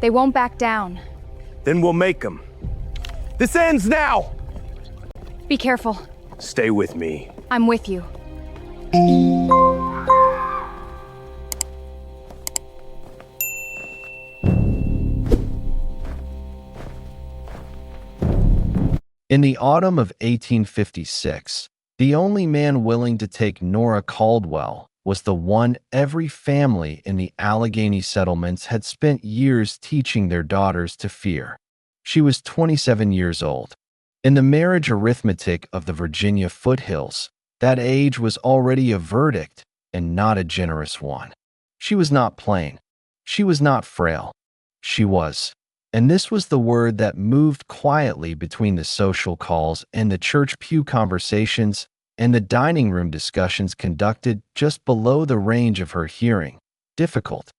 They won't back down. Then we'll make them. This ends now! Be careful. Stay with me. I'm with you. In the autumn of 1856, the only man willing to take Nora Caldwell was the one every family in the Allegheny settlements had spent years teaching their daughters to fear. She was 27 years old. In the marriage arithmetic of the Virginia foothills, that age was already a verdict and not a generous one. She was not plain. She was not frail. She was. And this was the word that moved quietly between the social calls and the church pew conversations and the dining room discussions conducted just below the range of her hearing. Difficult.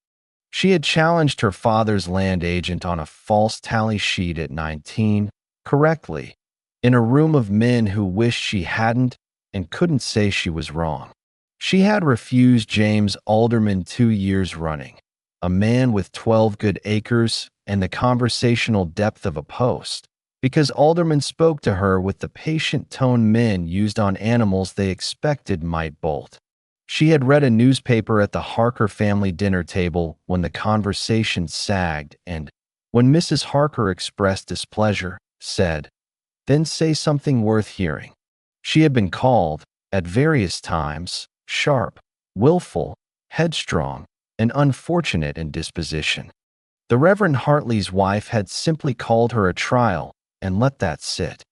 She had challenged her father's land agent on a false tally sheet at 19, correctly, in a room of men who wished she hadn't and couldn't say she was wrong. She had refused James Alderman 2 years running, a man with 12 good acres and the conversational depth of a post, because Alderman spoke to her with the patient tone men used on animals they expected might bolt. She had read a newspaper at the Harker family dinner table when the conversation sagged and, when Mrs. Harker expressed displeasure, said, "Then say something worth hearing." She had been called, at various times, sharp, willful, headstrong, and unfortunate in disposition. The Reverend Hartley's wife had simply called her a trial and let that sit.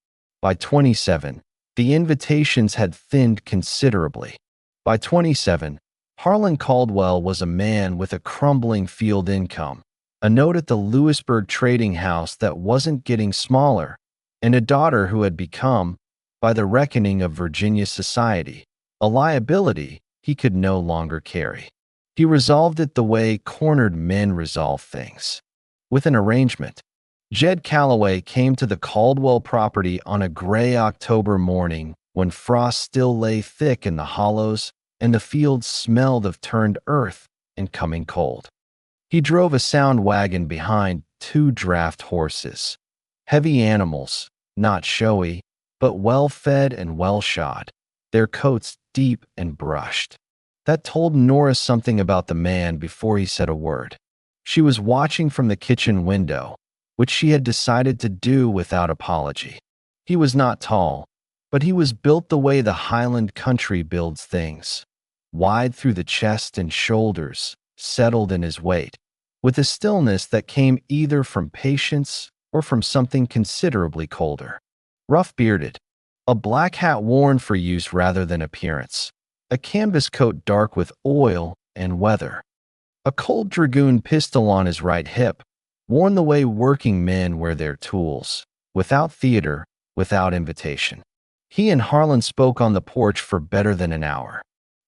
By 27, the invitations had thinned considerably. By 27, Harlan Caldwell was a man with a crumbling field income, a note at the Lewisburg trading house that wasn't getting smaller, and a daughter who had become, by the reckoning of Virginia society, a liability he could no longer carry. He resolved it the way cornered men resolve things, with an arrangement. Jed Calloway came to the Caldwell property on a gray October morning when frost still lay thick in the hollows and the fields smelled of turned earth and coming cold. He drove a sound wagon behind 2 draft horses, heavy animals, not showy, but well-fed and well-shod, their coats deep and brushed. That told Nora something about the man before he said a word. She was watching from the kitchen window, which she had decided to do without apology. He was not tall, but he was built the way the highland country builds things, wide through the chest and shoulders, settled in his weight, with a stillness that came either from patience or from something considerably colder. Rough-bearded, a black hat worn for use rather than appearance, a canvas coat dark with oil and weather, a Colt Dragoon pistol on his right hip, worn the way working men wear their tools, without theater, without invitation. He and Harlan spoke on the porch for better than an hour.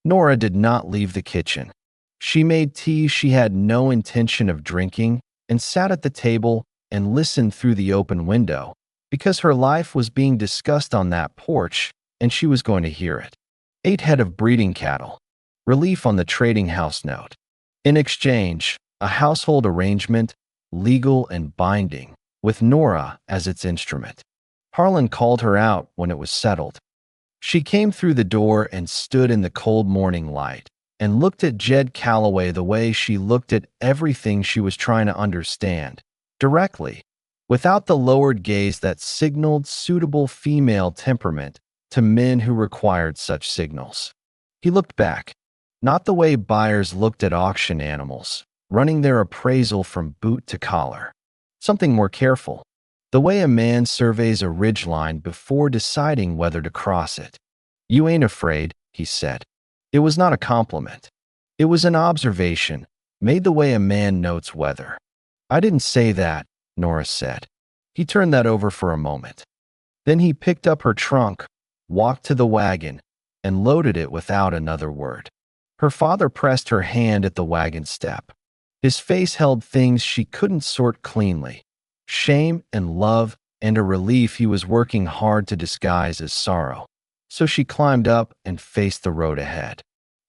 Nora did not leave the kitchen. She made tea she had no intention of drinking and sat at the table and listened through the open window, because her life was being discussed on that porch and she was going to hear it. 8 head of breeding cattle, relief on the trading house note. In exchange, a household arrangement, legal and binding, with Nora as its instrument. Harlan called her out when it was settled. She came through the door and stood in the cold morning light and looked at Jed Calloway the way she looked at everything she was trying to understand, directly, without the lowered gaze that signaled suitable female temperament to men who required such signals. He looked back, not the way buyers looked at auction animals, running their appraisal from boot to collar. Something more careful, the way a man surveys a ridgeline before deciding whether to cross it. "You ain't afraid," he said. It was not a compliment. It was an observation, made the way a man notes weather. "I didn't say that," Nora said. He turned that over for a moment. Then he picked up her trunk, walked to the wagon, and loaded it without another word. Her father pressed her hand at the wagon step. His face held things she couldn't sort cleanly, shame and love and a relief he was working hard to disguise as sorrow. So she climbed up and faced the road ahead.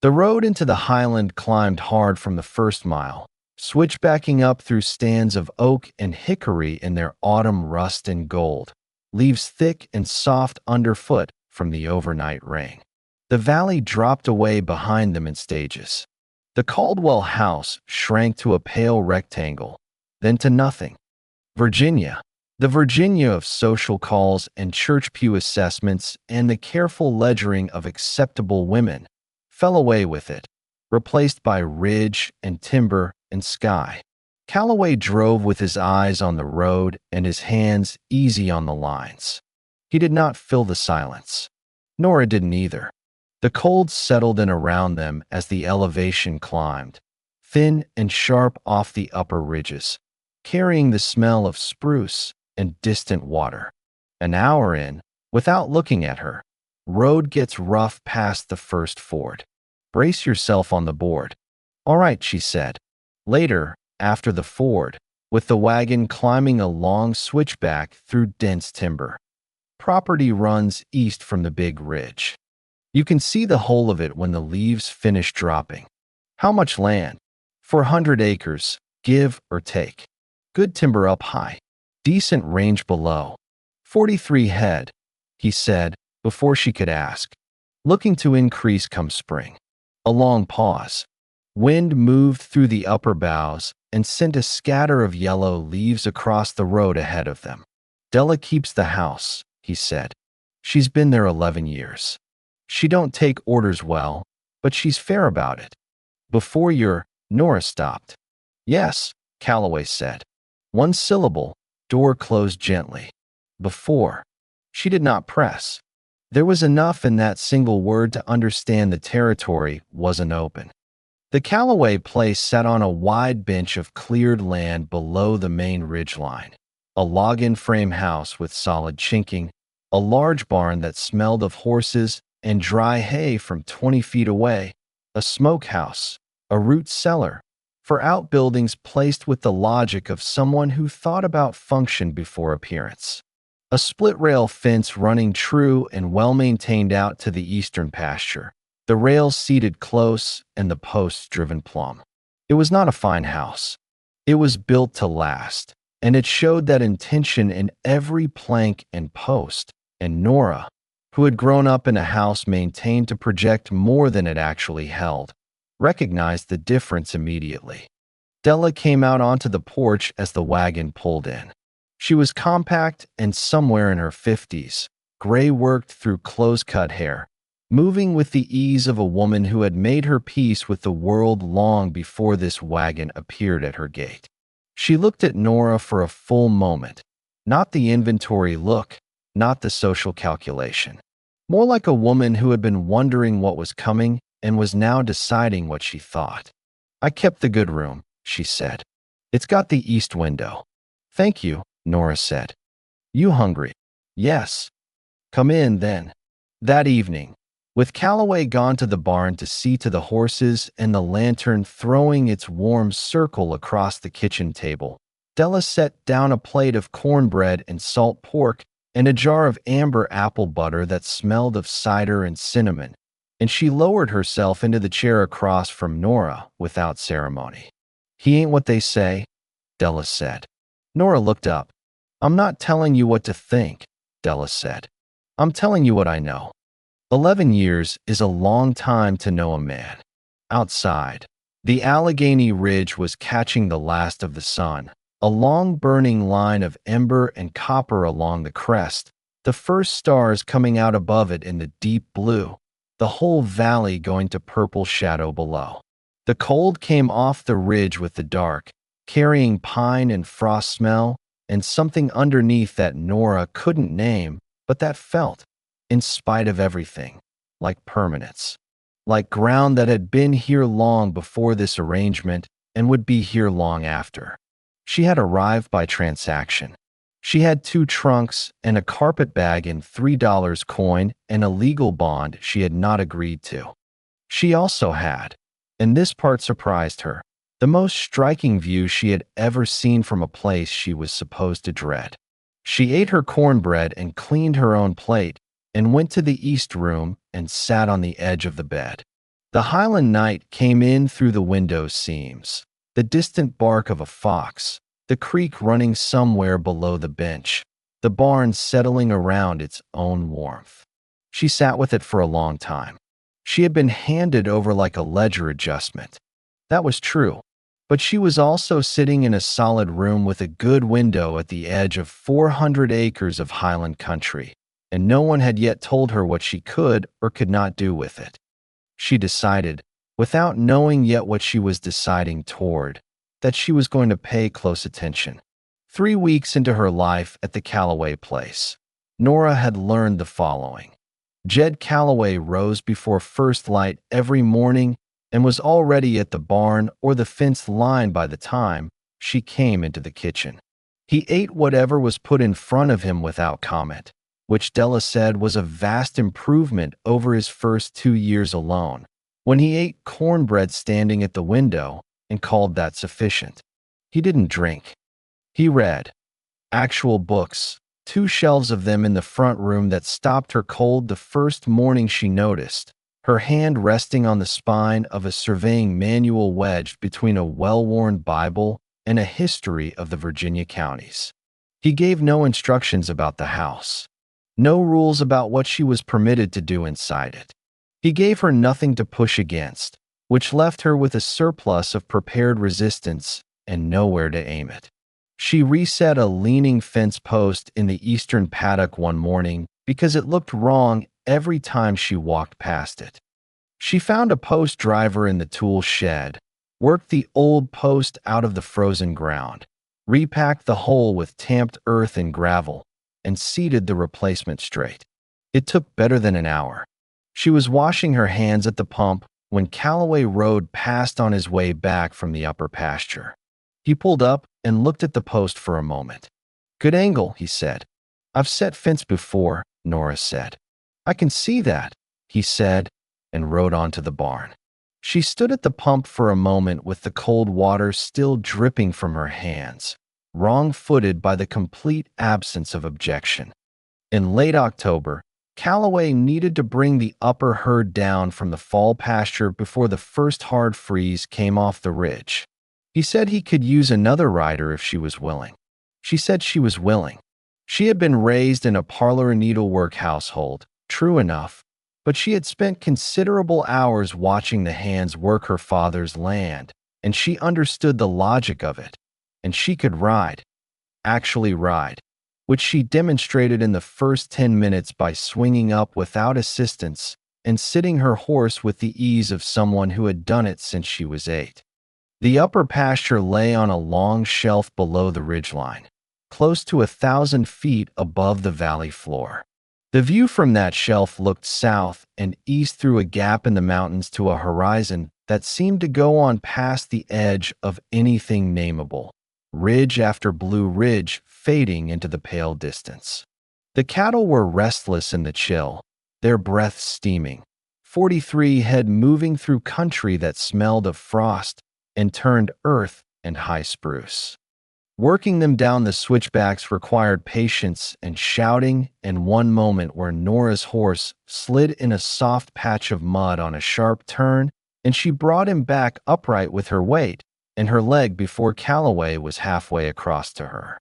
The road into the highland climbed hard from the first mile, switchbacking up through stands of oak and hickory in their autumn rust and gold, leaves thick and soft underfoot from the overnight rain. The valley dropped away behind them in stages. The Caldwell house shrank to a pale rectangle, then to nothing. Virginia, the Virginia of social calls and church pew assessments and the careful ledgering of acceptable women, fell away with it, replaced by ridge and timber and sky. Calloway drove with his eyes on the road and his hands easy on the lines. He did not fill the silence. Nora didn't either. The cold settled in around them as the elevation climbed, thin and sharp off the upper ridges, carrying the smell of spruce and distant water. An hour in, without looking at her, road gets rough past the first ford. Brace yourself on the board. All right, she said. Later, after the ford, with the wagon climbing a long switchback through dense timber. Property runs east from the big ridge. You can see the whole of it when the leaves finish dropping. How much land? 400 acres, give or take. Good timber up high. Decent range below. 43 head, he said, before she could ask. Looking to increase come spring. A long pause. Wind moved through the upper boughs and sent a scatter of yellow leaves across the road ahead of them. Della keeps the house, he said. She's been there 11 years. She don't take orders well, but she's fair about it. Before Nora stopped. Yes, Calloway said. One syllable, door closed gently. Before. She did not press. There was enough in that single word to understand the territory wasn't open. The Calloway place sat on a wide bench of cleared land below the main ridgeline. A log-in frame house with solid chinking, a large barn that smelled of horses and dry hay from 20 feet away, a smokehouse, a root cellar, for outbuildings placed with the logic of someone who thought about function before appearance. A split-rail fence running true and well-maintained out to the eastern pasture, the rails seated close and the posts driven plumb. It was not a fine house. It was built to last, and it showed that intention in every plank and post, and Nora, who had grown up in a house maintained to project more than it actually held, recognized the difference immediately. Della came out onto the porch as the wagon pulled in. She was compact and somewhere in her 50s, gray-worked through close-cut hair, moving with the ease of a woman who had made her peace with the world long before this wagon appeared at her gate. She looked at Nora for a full moment, not the inventory look, not the social calculation. More like a woman who had been wondering what was coming and was now deciding what she thought. I kept the good room, she said. It's got the east window. Thank you, Nora said. You hungry? Yes. Come in, then. That evening, with Calloway gone to the barn to see to the horses and the lantern throwing its warm circle across the kitchen table, Della set down a plate of cornbread and salt pork and a jar of amber apple butter that smelled of cider and cinnamon, and she lowered herself into the chair across from Nora without ceremony. He ain't what they say, Della said. Nora looked up. I'm not telling you what to think, Della said. I'm telling you what I know. 11 years is a long time to know a man. Outside, the Allegheny Ridge was catching the last of the sun, a long burning line of ember and copper along the crest, the first stars coming out above it in the deep blue, the whole valley going to purple shadow below. The cold came off the ridge with the dark, carrying pine and frost smell and something underneath that Nora couldn't name, but that felt, in spite of everything, like permanence, like ground that had been here long before this arrangement and would be here long after. She had arrived by transaction. She had 2 trunks and a carpet bag in $3 coin and a legal bond she had not agreed to. She also had, and this part surprised her, the most striking view she had ever seen from a place she was supposed to dread. She ate her cornbread and cleaned her own plate and went to the east room and sat on the edge of the bed. The highland night came in through the window seams, the distant bark of a fox, the creek running somewhere below the bench, the barn settling around its own warmth. She sat with it for a long time. She had been handed over like a ledger adjustment. That was true. But she was also sitting in a solid room with a good window at the edge of 400 acres of highland country, and no one had yet told her what she could or could not do with it. She decided, without knowing yet what she was deciding toward, that she was going to pay close attention. 3 weeks into her life at the Calloway place, Nora had learned the following. Jed Calloway rose before first light every morning and was already at the barn or the fenced line by the time she came into the kitchen. He ate whatever was put in front of him without comment, which Della said was a vast improvement over his first 2 years alone, when he ate cornbread standing at the window and called that sufficient. He didn't drink. He read. Actual books, 2 shelves of them in the front room that stopped her cold the first morning she noticed, her hand resting on the spine of a surveying manual wedged between a well-worn Bible and a history of the Virginia counties. He gave no instructions about the house, no rules about what she was permitted to do inside it. He gave her nothing to push against, which left her with a surplus of prepared resistance and nowhere to aim it. She reset a leaning fence post in the eastern paddock one morning because it looked wrong every time she walked past it. She found a post driver in the tool shed, worked the old post out of the frozen ground, repacked the hole with tamped earth and gravel, and seated the replacement straight. It took better than an hour. She was washing her hands at the pump when Calloway rode past on his way back from the upper pasture. He pulled up and looked at the post for a moment. "Good angle," he said. "I've set fence before," Nora said. "I can see that," he said, and rode on to the barn. She stood at the pump for a moment with the cold water still dripping from her hands, wrong-footed by the complete absence of objection. In late October, Calloway needed to bring the upper herd down from the fall pasture before the first hard freeze came off the ridge. He said he could use another rider if she was willing. She said she was willing. She had been raised in a parlor needlework household, true enough, but she had spent considerable hours watching the hands work her father's land, and she understood the logic of it, and she could ride, actually ride, which she demonstrated in the first 10 minutes by swinging up without assistance and sitting her horse with the ease of someone who had done it since she was 8. The upper pasture lay on a long shelf below the ridgeline, close to 1,000 feet above the valley floor. The view from that shelf looked south and east through a gap in the mountains to a horizon that seemed to go on past the edge of anything nameable, ridge after blue ridge fading into the pale distance. The cattle were restless in the chill, their breath steaming. 43 head moving through country that smelled of frost and turned earth and high spruce. Working them down the switchbacks required patience and shouting, and one moment where Nora's horse slid in a soft patch of mud on a sharp turn, and she brought him back upright with her weight and her leg before Calloway was halfway across to her.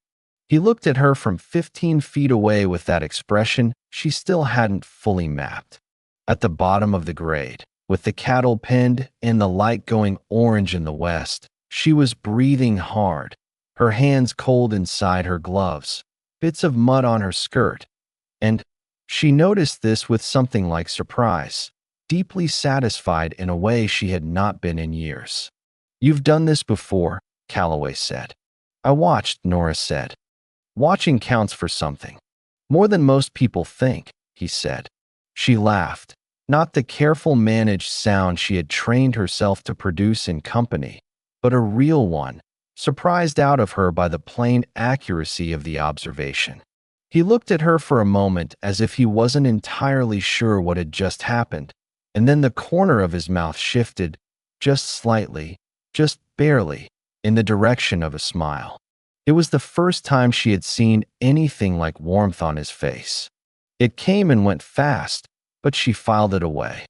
He looked at her from 15 feet away with that expression she still hadn't fully mapped. At the bottom of the grade, with the cattle penned and the light going orange in the west, she was breathing hard, her hands cold inside her gloves, bits of mud on her skirt, and she noticed this with something like surprise, deeply satisfied in a way she had not been in years. "You've done this before," Calloway said. "I watched," Nora said. "Watching counts for something. More than most people think," he said. She laughed, not the careful managed sound she had trained herself to produce in company, but a real one, surprised out of her by the plain accuracy of the observation. He looked at her for a moment as if he wasn't entirely sure what had just happened, and then the corner of his mouth shifted, just slightly, just barely, in the direction of a smile. It was the first time she had seen anything like warmth on his face. It came and went fast, but she filed it away.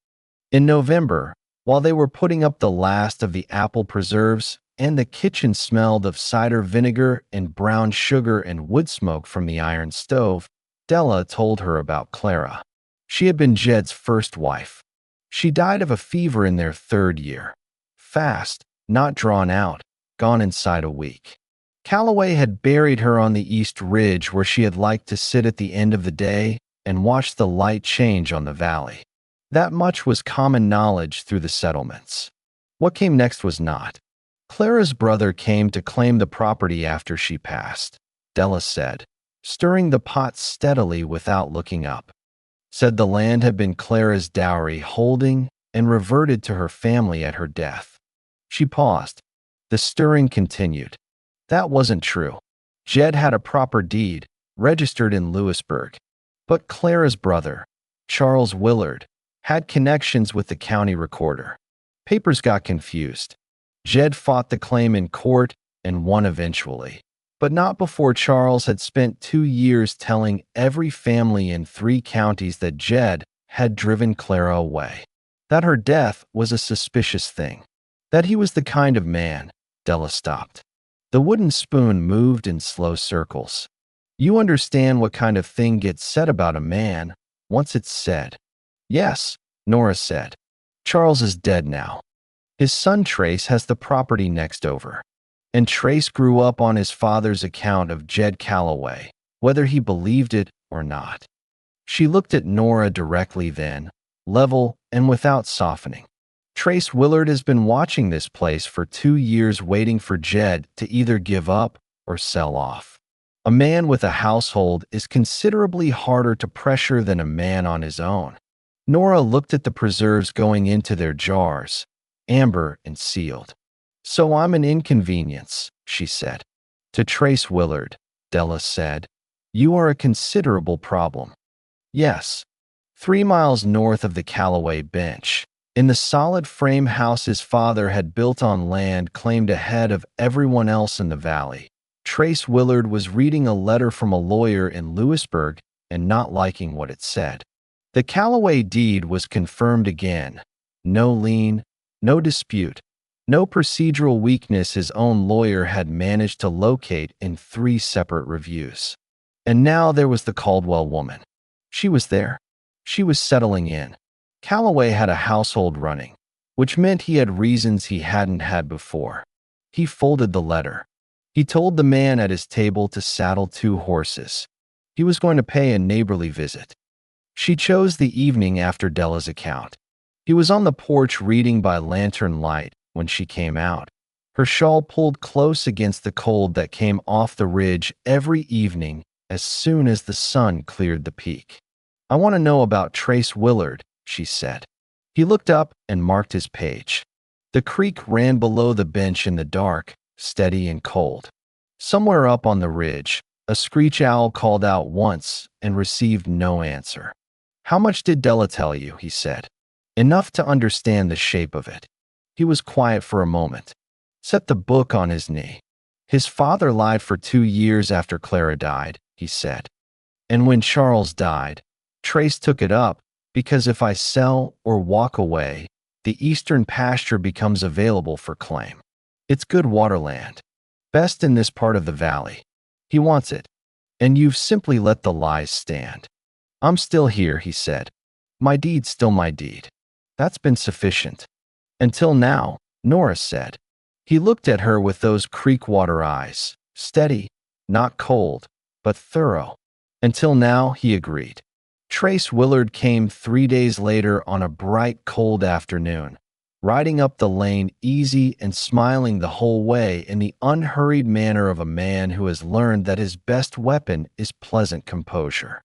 In November, while they were putting up the last of the apple preserves and the kitchen smelled of cider vinegar and brown sugar and wood smoke from the iron stove, Della told her about Clara. She had been Jed's first wife. She died of a fever in their 3rd year. Fast, not drawn out, gone inside a week. Calloway had buried her on the East Ridge where she had liked to sit at the end of the day and watch the light change on the valley. That much was common knowledge through the settlements. What came next was not. Clara's brother came to claim the property after she passed, Della said, stirring the pot steadily without looking up. Said the land had been Clara's dowry, holding and reverted to her family at her death. She paused. The stirring continued. That wasn't true. Jed had a proper deed, registered in Lewisburg. But Clara's brother, Trace Willard, had connections with the county recorder. Papers got confused. Jed fought the claim in court and won eventually, but not before Charles had spent 2 years telling every family in 3 counties that Jed had driven Clara away, that her death was a suspicious thing, that he was the kind of man. Della stopped. The wooden spoon moved in slow circles. You understand what kind of thing gets said about a man once it's said. Yes, Nora said. Charles is dead now. His son Trace has the property next over. And Trace grew up on his father's account of Jed Calloway, whether he believed it or not. She looked at Nora directly then, level and without softening. Trace Willard has been watching this place for 2 years waiting for Jed to either give up or sell off. A man with a household is considerably harder to pressure than a man on his own. Nora looked at the preserves going into their jars, amber and sealed. So I'm an inconvenience, she said. To Trace Willard, Della said, you are a considerable problem. Yes. 3 miles north of the Calloway bench, in the solid frame house his father had built on land claimed ahead of everyone else in the valley, Trace Willard was reading a letter from a lawyer in Lewisburg and not liking what it said. The Calloway deed was confirmed again. No lien, no dispute, no procedural weakness his own lawyer had managed to locate in 3 separate reviews. And now there was the Caldwell woman. She was there. She was settling in. Calloway had a household running, which meant he had reasons he hadn't had before. He folded the letter. He told the man at his table to saddle 2 horses. He was going to pay a neighborly visit. She chose the evening after Della's account. He was on the porch reading by lantern light when she came out, her shawl pulled close against the cold that came off the ridge every evening as soon as the sun cleared the peak. I want to know about Trace Willard, she said. He looked up and marked his page. The creek ran below the bench in the dark, steady and cold. Somewhere up on the ridge, a screech owl called out once and received no answer. How much did Della tell you? He said. Enough to understand the shape of it. He was quiet for a moment. Set the book on his knee. His father lied for 2 years after Clara died, he said. And when Charles died, Trace took it up because if I sell or walk away, the eastern pasture becomes available for claim. It's good waterland. Best in this part of the valley. He wants it. And you've simply let the lies stand. I'm still here, he said. My deed's still my deed. That's been sufficient. Until now, Nora said. He looked at her with those creek water eyes, steady, not cold, but thorough. Until now, he agreed. Trace Willard came 3 days later on a bright, cold afternoon, riding up the lane easy and smiling the whole way in the unhurried manner of a man who has learned that his best weapon is pleasant composure.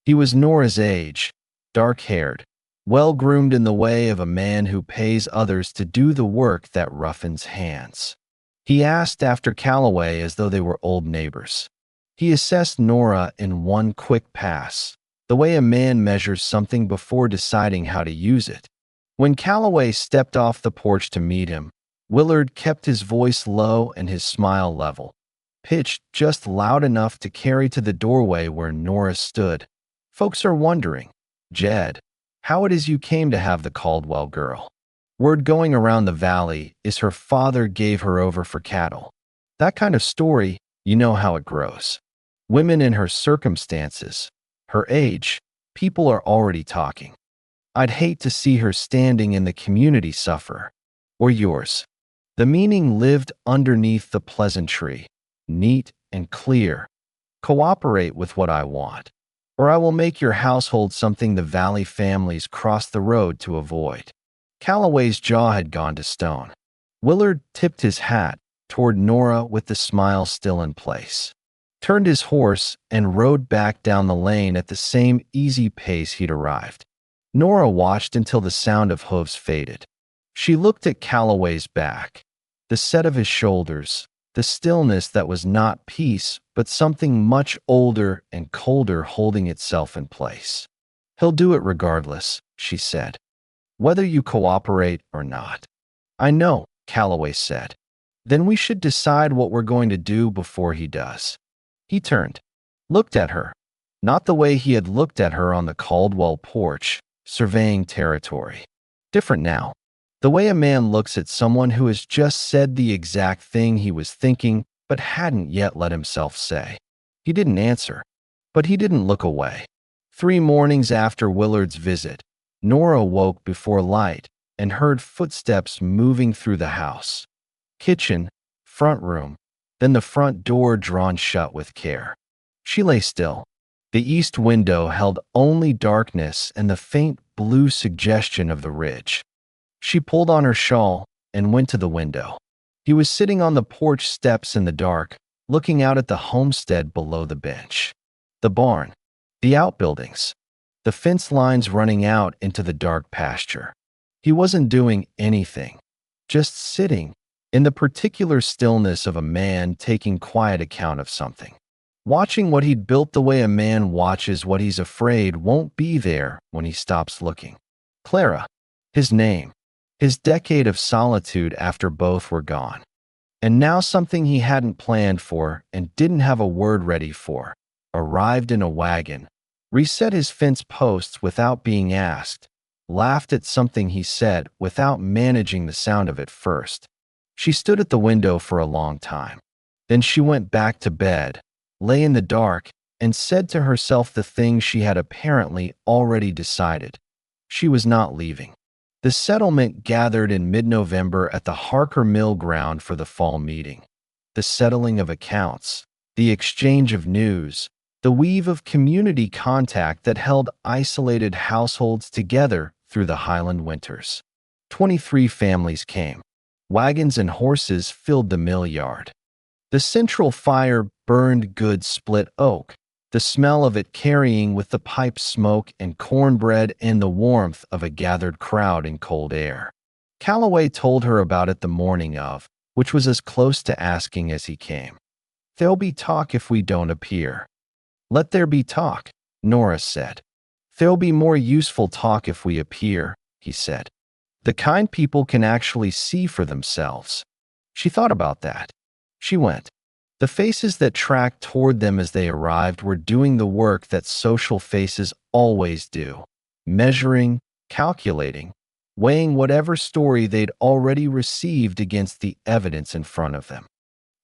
He was Nora's age, dark-haired, well-groomed in the way of a man who pays others to do the work that roughens hands. He asked after Calloway as though they were old neighbors. He assessed Nora in one quick pass, the way a man measures something before deciding how to use it. When Calloway stepped off the porch to meet him, Willard kept his voice low and his smile level, pitched just loud enough to carry to the doorway where Nora stood. Folks are wondering, Jed, how it is you came to have the Caldwell girl. Word going around the valley is her father gave her over for cattle. That kind of story, you know how it grows. Women in her circumstances, her age, people are already talking. I'd hate to see her standing in the community suffer. Or yours. The meaning lived underneath the pleasantry, neat and clear. Cooperate with what I want, or I will make your household something the Valley families cross the road to avoid. Calloway's jaw had gone to stone. Willard tipped his hat toward Nora with the smile still in place, turned his horse, and rode back down the lane at the same easy pace he'd arrived. Nora watched until the sound of hooves faded. She looked at Calloway's back, the set of his shoulders, the stillness that was not peace, but something much older and colder holding itself in place. He'll do it regardless, she said, whether you cooperate or not. I know, Calloway said. Then we should decide what we're going to do before he does. He turned, looked at her, not the way he had looked at her on the Caldwell porch, surveying territory. Different now. The way a man looks at someone who has just said the exact thing he was thinking but hadn't yet let himself say. He didn't answer, but he didn't look away. 3 mornings after Willard's visit, Nora woke before light and heard footsteps moving through the house. Kitchen, front room, then the front door drawn shut with care. She lay still. The east window held only darkness and the faint blue suggestion of the ridge. She pulled on her shawl and went to the window. He was sitting on the porch steps in the dark, looking out at the homestead below the bench. The barn, the outbuildings, the fence lines running out into the dark pasture. He wasn't doing anything, just sitting in the particular stillness of a man taking quiet account of something. Watching what he'd built the way a man watches what he's afraid won't be there when he stops looking. Clara, his name. His decade of solitude after both were gone. And now something he hadn't planned for and didn't have a word ready for, arrived in a wagon, reset his fence posts without being asked, laughed at something he said without managing the sound of it first. She stood at the window for a long time. Then she went back to bed, lay in the dark, and said to herself the thing she had apparently already decided. She was not leaving. The settlement gathered in mid-November at the Harker mill ground for the fall meeting. The settling of accounts, the exchange of news, the weave of community contact that held isolated households together through the highland winters. 23 families came. Wagons and horses filled the mill yard. The central fire burned good split oak, the smell of it carrying with the pipe smoke and cornbread and the warmth of a gathered crowd in cold air. Calloway told her about it the morning of, which was as close to asking as he came. There'll be talk if we don't appear. Let there be talk, Nora said. There'll be more useful talk if we appear, he said. The kind people can actually see for themselves. She thought about that. She went. The faces that tracked toward them as they arrived were doing the work that social faces always do, measuring, calculating, weighing whatever story they'd already received against the evidence in front of them.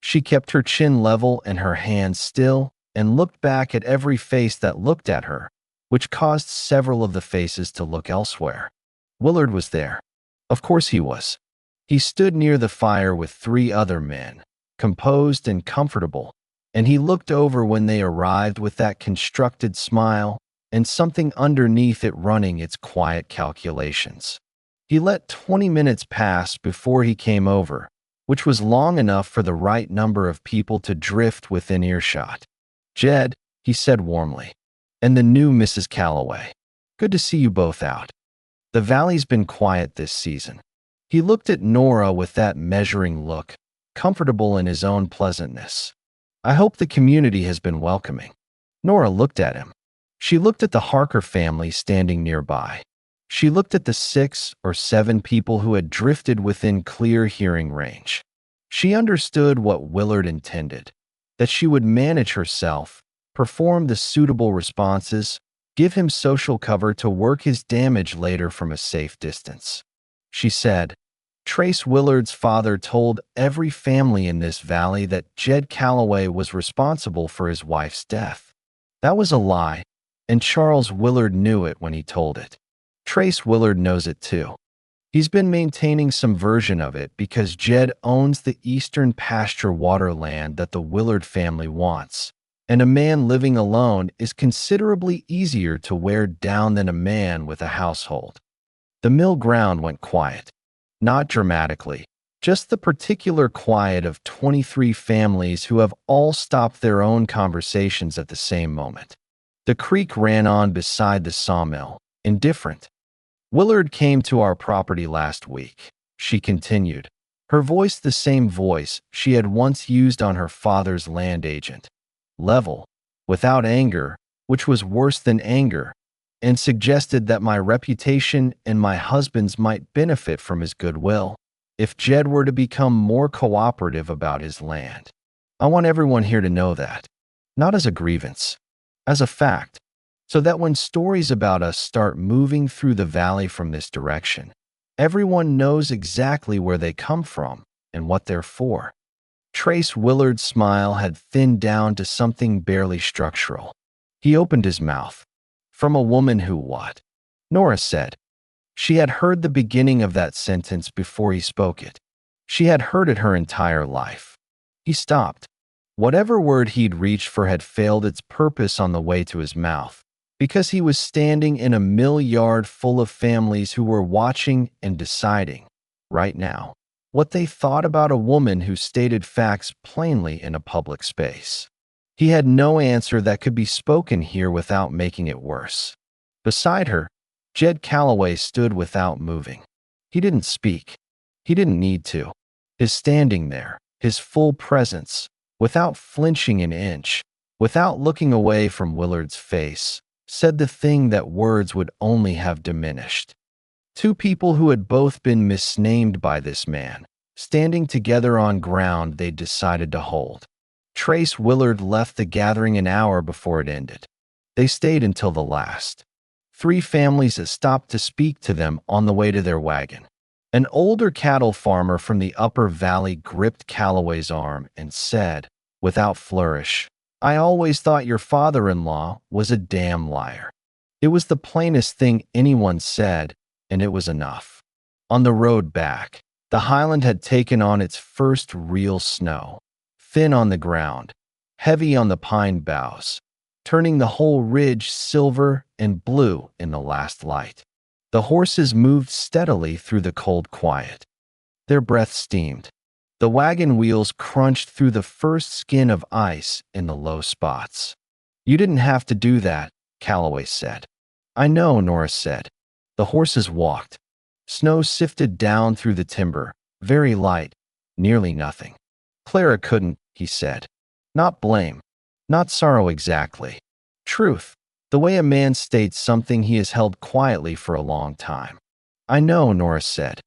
She kept her chin level and her hands still and looked back at every face that looked at her, which caused several of the faces to look elsewhere. Willard was there. Of course he was. He stood near the fire with 3 other men, composed and comfortable, and he looked over when they arrived with that constructed smile and something underneath it running its quiet calculations. He let 20 minutes pass before he came over, which was long enough for the right number of people to drift within earshot. Jed, he said warmly, and the new Mrs. Calloway. Good to see you both out. The valley's been quiet this season. He looked at Nora with that measuring look, comfortable in his own pleasantness. I hope the community has been welcoming. Nora looked at him. She looked at the Harker family standing nearby. She looked at the 6 or 7 people who had drifted within clear hearing range. She understood what Willard intended, that she would manage herself, perform the suitable responses, give him social cover to work his damage later from a safe distance. she said. Trace Willard's father told every family in this valley that Jed Calloway was responsible for his wife's death. That was a lie, and Charles Willard knew it when he told it. Trace Willard knows it too. He's been maintaining some version of it because Jed owns the eastern pasture water land that the Willard family wants, and a man living alone is considerably easier to wear down than a man with a household. The mill ground went quiet. Not dramatically, just the particular quiet of 23 families who have all stopped their own conversations at the same moment. The creek ran on beside the sawmill, indifferent. Willard came to our property last week, she continued, her voice the same voice she had once used on her father's land agent. Level, without anger, which was worse than anger, and suggested that my reputation and my husband's might benefit from his goodwill if Jed were to become more cooperative about his land. I want everyone here to know that, not as a grievance, as a fact, so that when stories about us start moving through the valley from this direction, everyone knows exactly where they come from and what they're for. Trace Willard's smile had thinned down to something barely structural. He opened his mouth. From a woman who what? Nora said. She had heard the beginning of that sentence before he spoke it. She had heard it her entire life. He stopped. Whatever word he'd reached for had failed its purpose on the way to his mouth, because he was standing in a mill yard full of families who were watching and deciding, right now, what they thought about a woman who stated facts plainly in a public space. He had no answer that could be spoken here without making it worse. Beside her, Jed Calloway stood without moving. He didn't speak. He didn't need to. His standing there, his full presence, without flinching an inch, without looking away from Willard's face, said the thing that words would only have diminished. Two people who had both been misnamed by this man, standing together on ground they'd decided to hold. Trace Willard left the gathering an hour before it ended. They stayed until the last. 3 families had stopped to speak to them on the way to their wagon. An older cattle farmer from the upper valley gripped Calloway's arm and said, without flourish, "I always thought your father-in-law was a damn liar." It was the plainest thing anyone said, and it was enough. On the road back, the highland had taken on its first real snow. Thin on the ground, heavy on the pine boughs, turning the whole ridge silver and blue in the last light. The horses moved steadily through the cold quiet. Their breath steamed. The wagon wheels crunched through the first skin of ice in the low spots. "You didn't have to do that," Calloway said. "I know," Nora said. The horses walked. Snow sifted down through the timber, very light, nearly nothing. "Clara couldn't," he said. "Not blame. Not sorrow exactly. Truth. The way a man states something he has held quietly for a long time." "I know," Nora said.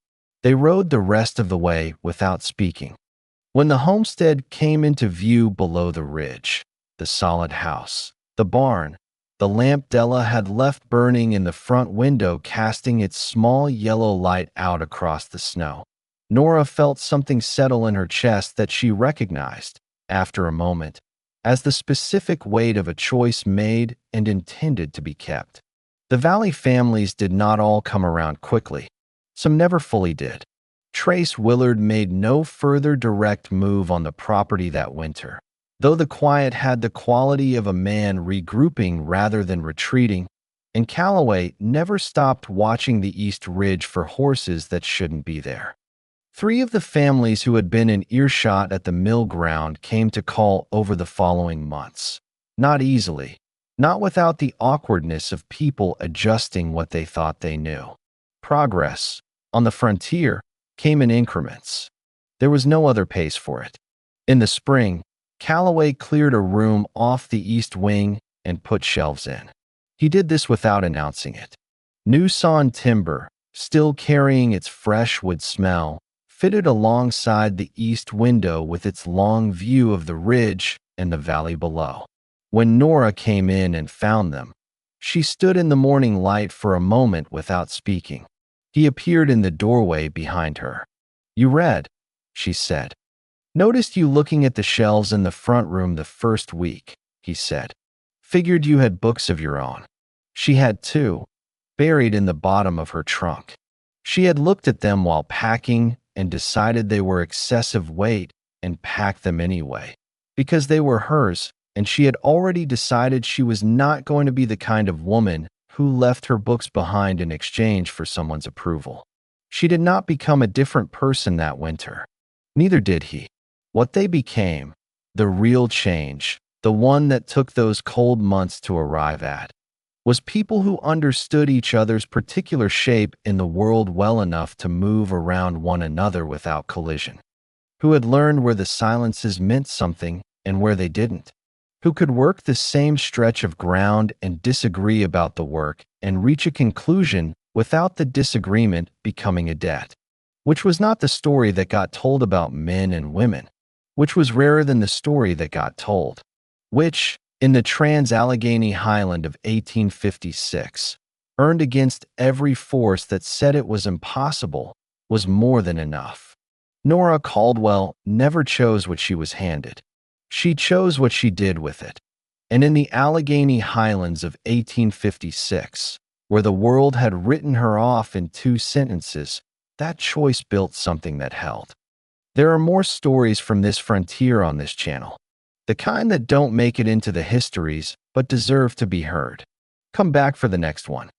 They rode the rest of the way without speaking. When the homestead came into view below the ridge, the solid house, the barn, the lamp Della had left burning in the front window casting its small yellow light out across the snow, Nora felt something settle in her chest that she recognized, after a moment, as the specific weight of a choice made and intended to be kept. The Valley families did not all come around quickly. Some never fully did. Trace Willard made no further direct move on the property that winter, though the quiet had the quality of a man regrouping rather than retreating, and Calloway never stopped watching the East Ridge for horses that shouldn't be there. 3 of the families who had been in earshot at the mill ground came to call over the following months. Not easily, not without the awkwardness of people adjusting what they thought they knew. Progress, on the frontier, came in increments. There was no other pace for it. In the spring, Calloway cleared a room off the east wing and put shelves in. He did this without announcing it. New sawn timber, still carrying its fresh wood smell, fitted alongside the east window with its long view of the ridge and the valley below. When Nora came in and found them, she stood in the morning light for a moment without speaking. He appeared in the doorway behind her. "You read," she said. "Noticed you looking at the shelves in the front room the first week," he said. "Figured you had books of your own." She had two, buried in the bottom of her trunk. She had looked at them while packing and decided they were excessive weight and packed them anyway, because they were hers, and she had already decided she was not going to be the kind of woman who left her books behind in exchange for someone's approval. She did not become a different person that winter. Neither did he. What they became, the real change, the one that took those cold months to arrive at, was people who understood each other's particular shape in the world well enough to move around one another without collision, who had learned where the silences meant something and where they didn't, who could work the same stretch of ground and disagree about the work and reach a conclusion without the disagreement becoming a debt, which was not the story that got told about men and women, which was rarer than the story that got told, which, in the Trans-Allegheny Highland of 1856, earned against every force that said it was impossible, was more than enough. Nora Caldwell never chose what she was handed. She chose what she did with it. And in the Allegheny Highlands of 1856, where the world had written her off in 2 sentences, that choice built something that held. There are more stories from this frontier on this channel, the kind that don't make it into the histories but deserve to be heard. Come back for the next one.